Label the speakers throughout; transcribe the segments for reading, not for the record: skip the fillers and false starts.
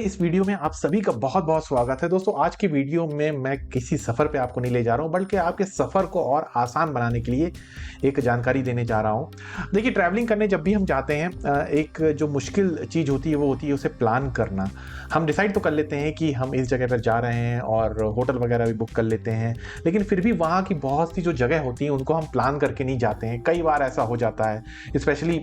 Speaker 1: इस वीडियो में आप सभी का बहुत बहुत स्वागत है दोस्तों। आज की वीडियो में मैं किसी सफ़र पे आपको नहीं ले जा रहा हूं, बल्कि आपके सफ़र को और आसान बनाने के लिए एक जानकारी देने जा रहा हूं। देखिए, ट्रैवलिंग करने जब भी हम जाते हैं, एक जो मुश्किल चीज़ होती है वो होती है उसे प्लान करना। हम डिसाइड तो कर लेते हैं कि हम इस जगह पर जा रहे हैं और होटल वगैरह भी बुक कर लेते हैं, लेकिन फिर भी वहाँ की बहुत सी जो जगह होती हैं उनको हम प्लान करके नहीं जाते हैं। कई बार ऐसा हो जाता है, स्पेशली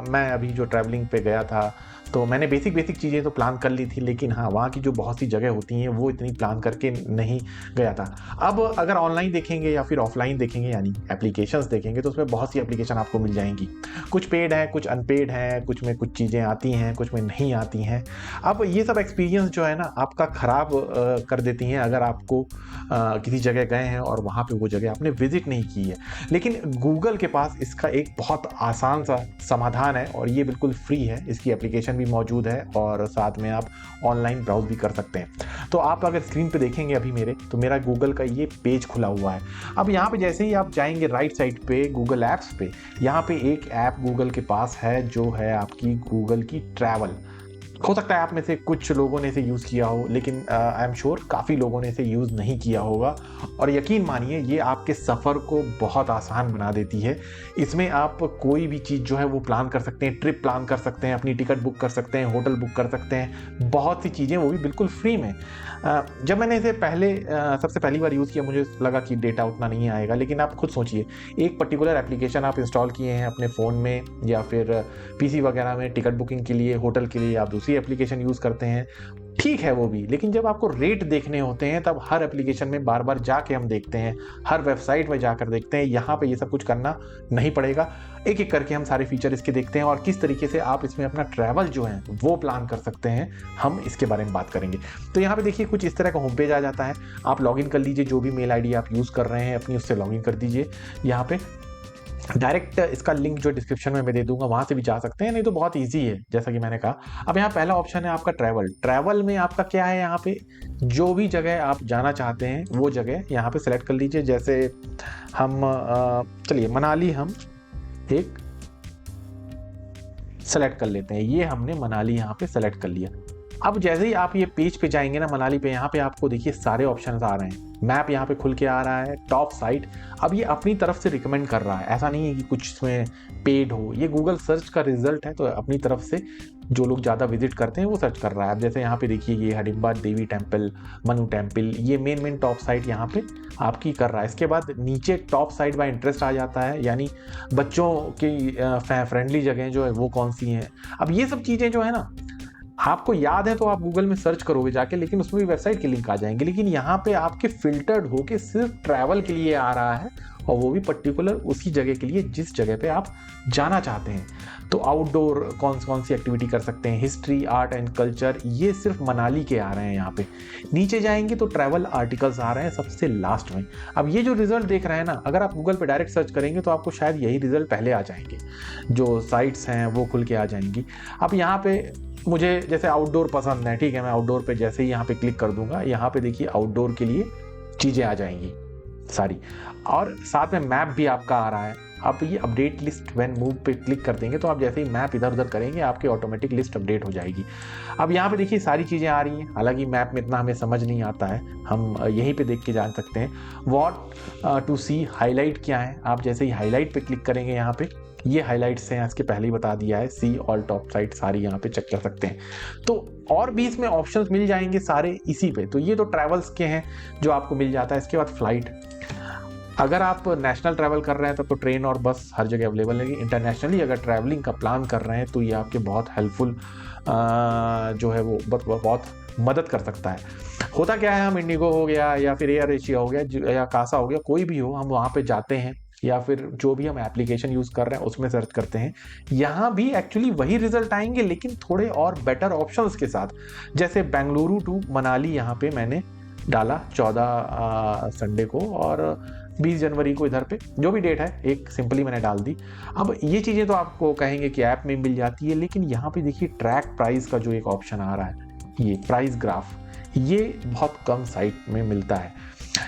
Speaker 1: मैं अभी जो ट्रैवलिंग पे गया था तो मैंने बेसिक चीज़ें तो प्लान कर ली थी, लेकिन हाँ, वहाँ की जो बहुत सी जगह होती हैं वो इतनी प्लान करके नहीं गया था। अब अगर ऑनलाइन देखेंगे या फिर ऑफलाइन देखेंगे, यानी एप्लीकेशंस देखेंगे, तो उसमें बहुत सी एप्लीकेशन आपको मिल जाएंगी। कुछ पेड हैं, कुछ अनपेड हैं, कुछ में कुछ चीज़ें आती हैं, कुछ में नहीं आती हैं। अब ये सब एक्सपीरियंस जो है ना आपका ख़राब कर देती हैं अगर आपको किसी जगह गए हैं और वहाँ पे वो जगह आपने विजिट नहीं की है। लेकिन गूगल के पास इसका एक बहुत आसान सा समाधान है और ये बिल्कुल फ्री है। इसकी एप्लीकेशन भी मौजूद है और साथ में आप ऑनलाइन ब्राउज भी कर सकते हैं। तो आप अगर स्क्रीन पे देखेंगे अभी तो मेरा गूगल का ये पेज खुला हुआ है। अब यहाँ पे जैसे ही आप जाएंगे राइट साइड पे गूगल ऐप्स पे, यहाँ पे एक ऐप गूगल के पास है जो है आपकी गूगल की ट्रैवल। हो सकता है आप में से कुछ लोगों ने इसे यूज़ किया हो, लेकिन आई एम श्योर काफ़ी लोगों ने इसे यूज़ नहीं किया होगा। और यकीन मानिए ये आपके सफ़र को बहुत आसान बना देती है। इसमें आप कोई भी चीज़ जो है वो प्लान कर सकते हैं, ट्रिप प्लान कर सकते हैं, अपनी टिकट बुक कर सकते हैं, होटल बुक कर सकते हैं, बहुत सी चीज़ें, वो भी बिल्कुल फ्री में। जब मैंने इसे सबसे पहली बार यूज़ किया, मुझे लगा कि डेटा उतना नहीं आएगा, लेकिन आप खुद सोचिए, एक पर्टिकुलर एप्लीकेशन आप इंस्टॉल किए हैं अपने फ़ोन में या फिर पीसी वगैरह में, टिकट बुकिंग के लिए, होटल के लिए आप दूसरी एप्लीकेशन यूज़ करते हैं, ठीक है वो भी, लेकिन जब आपको रेट देखने होते हैं तब हर एप्लीकेशन में बार बार जाके हम देखते हैं, हर वेबसाइट में जाकर देखते हैं। यहाँ पे ये सब कुछ करना नहीं पड़ेगा। एक एक करके हम सारे फीचर इसके देखते हैं और किस तरीके से आप इसमें अपना ट्रैवल जो है वो प्लान कर सकते हैं, हम इसके बारे में बात करेंगे। तो यहाँ पे देखिए कुछ इस तरह का होम पेज आ जाता है। आप लॉगिन कर लीजिए, जो भी मेल आईडी आप यूज़ कर रहे हैं अपनी, उससे लॉगिन कर दीजिए। यहाँ पे डायरेक्ट इसका लिंक जो डिस्क्रिप्शन में मैं दे दूंगा, वहां से भी जा सकते हैं, नहीं तो बहुत इजी है जैसा कि मैंने कहा। अब यहाँ पहला ऑप्शन है आपका ट्रैवल। ट्रैवल में आपका क्या है, यहाँ पे जो भी जगह आप जाना चाहते हैं वो जगह यहाँ पे सेलेक्ट कर लीजिए। जैसे हम चलिए मनाली हम एक सेलेक्ट कर लेते हैं। ये हमने मनाली यहाँ पे सेलेक्ट कर लिया। अब जैसे ही आप ये पेज पे जाएंगे ना मनाली पे, यहाँ पे आपको देखिए सारे ऑप्शंस आ रहे हैं। मैप यहाँ पे खुल के आ रहा है, टॉप साइट। अब ये अपनी तरफ से रिकमेंड कर रहा है, ऐसा नहीं है कि कुछ इसमें पेड हो। ये गूगल सर्च का रिजल्ट है, तो अपनी तरफ से जो लोग ज़्यादा विजिट करते हैं वो सर्च कर रहा है। अब जैसे यहाँ पे देखिए ये हिडिंबा देवी टेम्पल, मनु टेम्पल, ये मेन टॉप साइट यहाँ पे आपकी कर रहा है। इसके बाद नीचे टॉप साइट बाय इंटरेस्ट आ जाता है, यानी बच्चों की फ्रेंडली जगह जो है वो कौन सी हैं। अब ये सब चीज़ें जो है ना आपको याद है तो आप गूगल में सर्च करोगे जाके, लेकिन उसमें भी वेबसाइट के लिंक आ जाएंगे। लेकिन यहाँ पे आपके फिल्टर्ड होके सिर्फ ट्रैवल के लिए आ रहा है, और वो भी पर्टिकुलर उसी जगह के लिए जिस जगह पे आप जाना चाहते हैं। तो आउटडोर कौन सी एक्टिविटी कर सकते हैं, हिस्ट्री, आर्ट एंड कल्चर, ये सिर्फ मनाली के आ रहे हैं। यहाँ पे नीचे जाएंगे तो ट्रैवल आर्टिकल्स आ रहे हैं सबसे लास्ट में। अब ये जो रिजल्ट देख रहे हैं ना, अगर आप गूगल पे डायरेक्ट सर्च करेंगे तो आपको शायद यही रिजल्ट पहले आ जाएंगे, जो साइट्स हैं वो खुल के आ जाएंगी। अब यहाँ पे मुझे जैसे आउटडोर पसंद है, ठीक है, मैं आउटडोर पे जैसे ही यहाँ पे क्लिक कर दूंगा, यहाँ पे देखिए आउटडोर के लिए चीज़ें आ जाएंगी सारी, और साथ में मैप भी आपका आ रहा है। आप ये अपडेट लिस्ट व्हेन मूव पे क्लिक कर देंगे तो आप जैसे ही मैप इधर उधर करेंगे आपकी ऑटोमेटिक लिस्ट अपडेट हो जाएगी। अब यहाँ पे देखिए सारी चीज़ें आ रही हैं, हालांकि मैप में इतना हमें समझ नहीं आता है, हम यहीं पे देख के जान सकते हैं। व्हाट टू सी, हाईलाइट क्या है, आप जैसे ही हाईलाइट पे क्लिक करेंगे यहाँ पे ये हाइलाइट्स हैं, इसके पहले ही बता दिया है। सी ऑल टॉप साइट सारी यहाँ पे चेक कर सकते हैं। तो और भी इसमें ऑप्शंस मिल जाएंगे सारे इसी पे। तो ये तो ट्रैवल्स के हैं जो आपको मिल जाता है। इसके बाद फ्लाइट, अगर आप नेशनल ट्रैवल कर रहे हैं तब तो ट्रेन और बस हर जगह अवेलेबल है। इंटरनेशनली अगर ट्रैवलिंग का प्लान कर रहे हैं तो ये आपके बहुत हेल्पफुल जो है वो बहुत मदद कर सकता है। होता क्या है, हम इंडिगो हो गया या फिर एयर एशिया हो गया या कासा हो गया, कोई भी हो, हम वहाँ पे जाते हैं या फिर जो भी हम एप्लीकेशन यूज़ कर रहे हैं उसमें सर्च करते हैं। यहाँ भी एक्चुअली वही रिजल्ट आएंगे, लेकिन थोड़े और बेटर ऑप्शंस के साथ। जैसे बेंगलुरु टू मनाली यहाँ पे मैंने डाला 14 संडे को और 20 जनवरी को, इधर पे जो भी डेट है एक सिंपली मैंने डाल दी। अब ये चीज़ें तो आपको कहेंगे कि ऐप में मिल जाती है, लेकिन यहाँ पे देखिए ट्रैक प्राइस का जो एक ऑप्शन आ रहा है, ये प्राइस ग्राफ, ये बहुत कम साइट में मिलता है।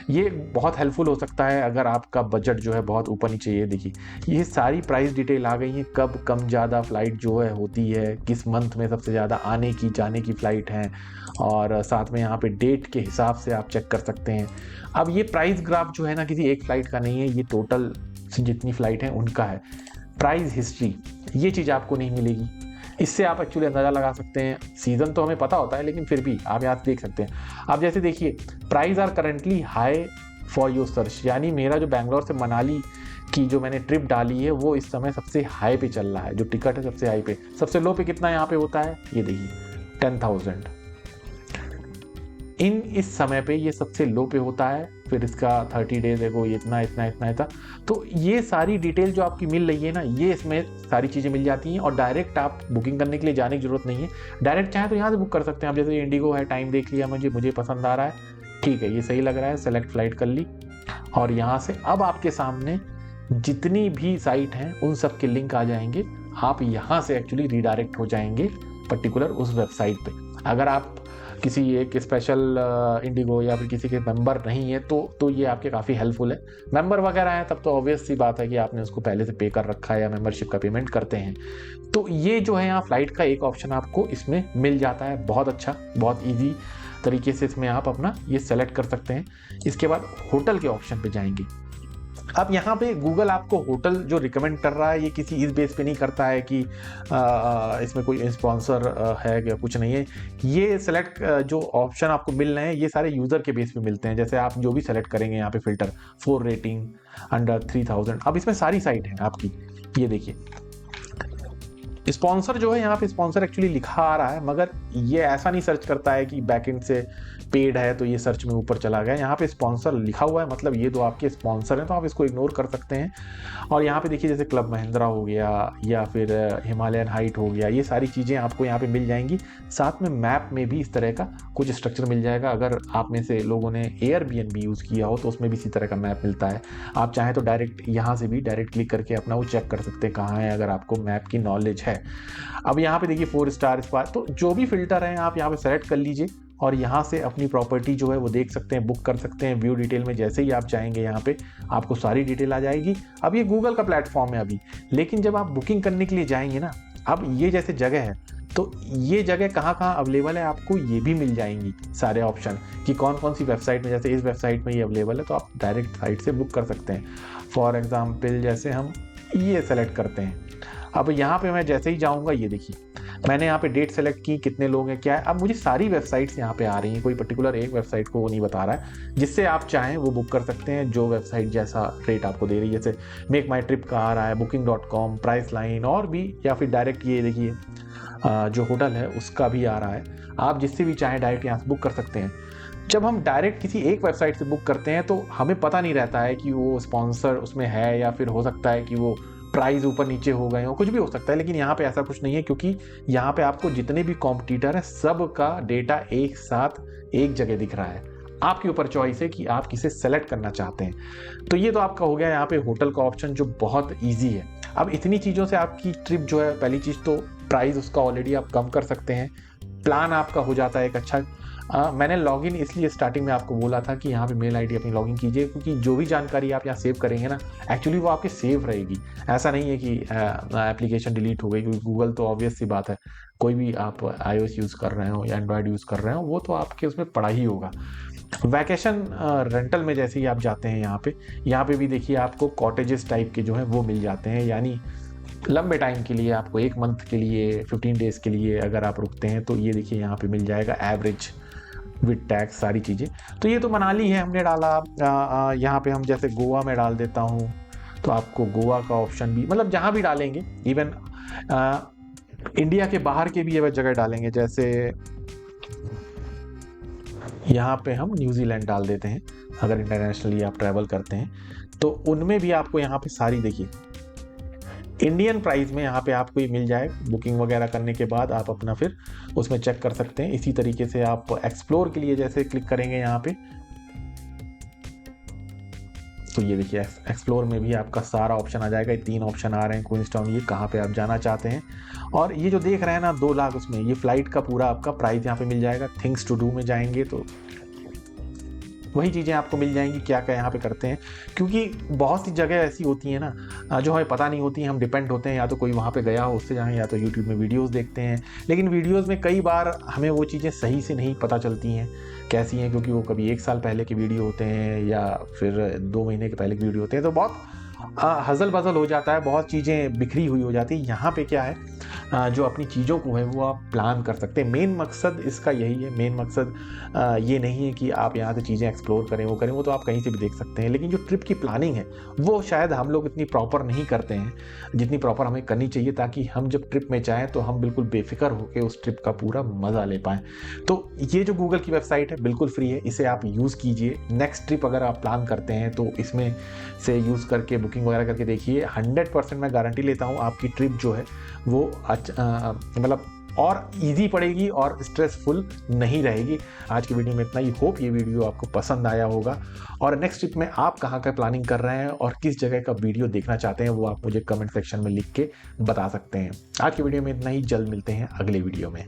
Speaker 1: ये बहुत हेल्पफुल हो सकता है अगर आपका बजट जो है बहुत ऊपर नीचे। ये देखिए, ये सारी प्राइस डिटेल आ गई है, कब कम ज़्यादा फ्लाइट जो है होती है, किस मंथ में सबसे ज़्यादा आने की जाने की फ़्लाइट हैं, और साथ में यहाँ पे डेट के हिसाब से आप चेक कर सकते हैं। अब ये प्राइस ग्राफ जो है ना, किसी एक फ़्लाइट का नहीं है, ये टोटल जितनी फ़्लाइट हैं उनका है। प्राइस हिस्ट्री, ये चीज़ आपको नहीं मिलेगी। इससे आप एक्चुअली अंदाज़ा लगा सकते हैं, सीज़न तो हमें पता होता है लेकिन फिर भी आप यहाँ से देख सकते हैं। आप जैसे देखिए, price are currently high for your search, यानी मेरा जो बैंगलोर से मनाली की जो मैंने ट्रिप डाली है वो इस समय सबसे हाई पे चल रहा है, जो टिकट है सबसे हाई पे। सबसे लो पे कितना यहाँ पे होता है, ये देखिए 10,000। इस समय पे ये सबसे लो पे होता है, फिर इसका 30 डेज एगो इतना इतना इतना था। तो ये सारी डिटेल जो आपकी मिल रही है ना, ये इसमें सारी चीज़ें मिल जाती हैं, और डायरेक्ट आप बुकिंग करने के लिए जाने की जरूरत नहीं है। डायरेक्ट चाहे तो यहाँ से बुक कर सकते हैं आप। जैसे इंडिगो है, टाइम देख लिया, मुझे पसंद आ रहा है, ठीक है, ये सही लग रहा है, सेलेक्ट फ्लाइट कर ली, और यहाँ से अब आपके सामने जितनी भी साइट हैं उन सब के लिंक आ जाएंगे। आप यहाँ से एक्चुअली रीडायरेक्ट हो जाएंगे पर्टिकुलर उस वेबसाइट पे। अगर आप किसी एक स्पेशल इंडिगो या फिर किसी के मेंबर नहीं है तो ये आपके काफ़ी हेल्पफुल है। मेंबर वगैरह हैं तब तो ऑब्वियस सी बात है कि आपने उसको पहले से पे कर रखा है या मेंबरशिप का पेमेंट करते हैं। तो ये जो है यहाँ फ्लाइट का एक ऑप्शन आपको इसमें मिल जाता है, बहुत अच्छा, बहुत ईजी तरीके से इसमें आप अपना ये सेलेक्ट कर सकते हैं। इसके बाद होटल के ऑप्शन पे जाएंगे। अब यहाँ पे गूगल आपको होटल जो रिकमेंड कर रहा है, ये किसी इस बेस पे नहीं करता है कि इसमें कोई स्पॉन्सर है या कुछ नहीं है। ये सेलेक्ट जो ऑप्शन आपको मिल रहे हैं ये सारे यूज़र के बेस पे मिलते हैं। जैसे आप जो भी सेलेक्ट करेंगे यहाँ पे फिल्टर 4 रेटिंग अंडर 3000, अब इसमें सारी साइट है आपकी। ये देखिए स्पॉन्सर जो है यहाँ पे स्पॉन्सर एक्चुअली लिखा आ रहा है, मगर ये ऐसा नहीं सर्च करता है कि बैकएंड से पेड है तो ये सर्च में ऊपर चला गया। यहाँ पे स्पॉन्सर लिखा हुआ है, मतलब ये तो आपके स्पॉन्सर हैं, तो आप इसको इग्नोर कर सकते हैं। और यहाँ पे देखिए जैसे क्लब महिंद्रा हो गया या फिर हिमालयन हाइट हो गया, ये सारी चीज़ें आपको यहाँ पे मिल जाएंगी। साथ में मैप में भी इस तरह का कुछ स्ट्रक्चर मिल जाएगा। अगर आप में से लोगों ने एयरबीएनबी यूज़ किया हो तो उसमें भी इसी तरह का मैप मिलता है। आप चाहें तो डायरेक्ट यहाँ से भी डायरेक्ट क्लिक करके अपना वो चेक कर सकते हैं कहाँ है, अगर आपको मैप की नॉलेज है। अब यहाँ पे देखिए 4 स्टार स्पार, तो जो भी फिल्टर है आप यहाँ पे सेलेक्ट कर लीजिए और यहाँ से अपनी प्रॉपर्टी जो है वो देख सकते हैं, बुक कर सकते हैं। व्यू डिटेल में जैसे ही आप जाएंगे यहाँ पे आपको सारी डिटेल आ जाएगी। अब ये गूगल का प्लेटफॉर्म है अभी, लेकिन जब आप बुकिंग करने के लिए जाएंगे ना, अब ये जैसे जगह है तो ये जगह कहाँ कहाँ अवेलेबल है आपको ये भी मिल जाएंगी सारे ऑप्शन, कि कौन कौन सी वेबसाइट में, जैसे इस वेबसाइट में ये अवेलेबल है तो आप डायरेक्ट साइट से बुक कर सकते हैं। फॉर एग्जाम्पल जैसे हम ये सेलेक्ट करते हैं, अब यहाँ पे मैं जैसे ही जाऊँगा, ये देखिए मैंने यहाँ पे डेट सेलेक्ट की, कितने लोग हैं क्या है। अब मुझे सारी वेबसाइट्स यहाँ पे आ रही हैं, कोई पर्टिकुलर एक वेबसाइट को वो नहीं बता रहा है। जिससे आप चाहें वो बुक कर सकते हैं, जो वेबसाइट जैसा रेट आपको दे रही है। जैसे मेक माई ट्रिप का आ रहा है, booking.com, प्राइस लाइन, और भी, या फिर डायरेक्ट ये देखिए जो होटल है उसका भी आ रहा है। आप जिससे भी चाहें डायरेक्ट यहाँ से बुक कर सकते हैं। जब हम डायरेक्ट किसी एक वेबसाइट से बुक करते हैं तो हमें पता नहीं रहता है कि वो स्पॉन्सर उसमें है, या फिर हो सकता है कि वो प्राइस ऊपर नीचे हो गए हो, कुछ भी हो सकता है। लेकिन यहाँ पे ऐसा कुछ नहीं है, क्योंकि यहाँ पे आपको जितने भी कॉम्पिटिटर हैं सब का डेटा एक साथ एक जगह दिख रहा है। आपके ऊपर चॉइस है कि आप किसे सेलेक्ट करना चाहते हैं। तो ये तो आपका हो गया यहाँ पे होटल का ऑप्शन, जो बहुत ईजी है। अब इतनी चीज़ों से आपकी ट्रिप जो है, पहली चीज़ तो प्राइस उसका ऑलरेडी आप कम कर सकते हैं, प्लान आपका हो जाता है एक अच्छा। मैंने लॉगिन इसलिए स्टार्टिंग में आपको बोला था कि यहाँ पे मेल आईडी अपनी लॉगिन कीजिए, क्योंकि जो भी जानकारी आप यहाँ सेव करेंगे ना, एक्चुअली वो आपके सेव रहेगी। ऐसा नहीं है कि एप्लीकेशन डिलीट हो गई, क्योंकि गूगल तो ऑब्वियस सी बात है, कोई भी आप iOS यूज़ कर रहे हो या एंड्रॉयड यूज़ कर रहे हो वो तो आपके उसमें पड़ा ही होगा। वैकेशन रेंटल में जैसे ही आप जाते हैं यहाँ पे भी देखिए आपको कॉटेजेस टाइप के जो हैं वो मिल जाते हैं, यानी लंबे टाइम के लिए, आपको 1 मंथ के लिए, 15 डेज के लिए अगर आप रुकते हैं तो ये देखिए यहाँ पे मिल जाएगा एवरेज विद टैक्स सारी चीज़ें। तो ये तो मनाली है हमने डाला। यहाँ पे हम जैसे गोवा में डाल देता हूँ तो आपको गोवा का ऑप्शन भी, मतलब जहाँ भी डालेंगे, इवन इंडिया के बाहर के भी ये जगह डालेंगे। जैसे यहाँ पे हम न्यूजीलैंड डाल देते हैं, अगर इंटरनेशनली आप ट्रैवल करते हैं तो उनमें भी आपको यहाँ पे सारी देखिए इंडियन प्राइस में यहाँ पे आपको ये मिल जाए। बुकिंग वगैरह करने के बाद आप अपना फिर उसमें चेक कर सकते हैं। इसी तरीके से आप एक्सप्लोर के लिए जैसे क्लिक करेंगे यहाँ पे, तो ये देखिए एक्सप्लोर में भी आपका सारा ऑप्शन आ जाएगा। ये 3 ऑप्शन आ रहे हैं, क्वींसटाउन, ये कहाँ पे आप जाना चाहते हैं। और ये जो देख रहे हैं ना 2 लाख, उसमें ये फ्लाइट का पूरा आपका प्राइस यहाँ पे मिल जाएगा। थिंग्स टू डू में जाएंगे तो वही चीज़ें आपको मिल जाएंगी क्या क्या यहाँ पे करते हैं, क्योंकि बहुत सी जगह ऐसी होती है ना जो हमें पता नहीं होती हैं। हम डिपेंड होते हैं या तो कोई वहाँ पे गया हो उससे जाएँ, या तो यूट्यूब में वीडियोस देखते हैं। लेकिन वीडियोस में कई बार हमें वो चीज़ें सही से नहीं पता चलती हैं कैसी हैं, क्योंकि वो कभी 1 साल पहले की वीडियो होते हैं या फिर 2 महीने के पहले की वीडियो होते हैं, तो बहुत हज़ल बज़ल हो जाता है, बहुत चीज़ें बिखरी हुई हो जाती है। यहाँ पे क्या है, जो अपनी चीज़ों को है वो आप प्लान कर सकते हैं। मेन मकसद इसका यही है, मेन मकसद ये नहीं है कि आप यहाँ से चीज़ें एक्सप्लोर करें, वो करें, वो तो आप कहीं से भी देख सकते हैं। लेकिन जो ट्रिप की प्लानिंग है वो शायद हम लोग इतनी प्रॉपर नहीं करते हैं जितनी प्रॉपर हमें करनी चाहिए, ताकि हम जब ट्रिप में जाएँ तो हम बिल्कुल बेफिक्र होकर उस ट्रिप का पूरा मज़ा ले पाएँ। तो ये जो गूगल की वेबसाइट है बिल्कुल फ्री है, इसे आप यूज़ कीजिए। नेक्स्ट ट्रिप अगर आप प्लान करते हैं तो इसमें से यूज़ करके बुकिंग वगैरह करके देखिए। 100% मैं गारंटी लेता हूँ आपकी ट्रिप जो है वो मतलब और इजी पड़ेगी और स्ट्रेसफुल नहीं रहेगी। आज की वीडियो में इतना ही। होप ये वीडियो आपको पसंद आया होगा, और नेक्स्ट ट्रिप में आप कहाँ का प्लानिंग कर रहे हैं और किस जगह का वीडियो देखना चाहते हैं वो आप मुझे कमेंट सेक्शन में लिख के बता सकते हैं। आज की वीडियो में इतना ही, जल्द मिलते हैं अगले वीडियो में।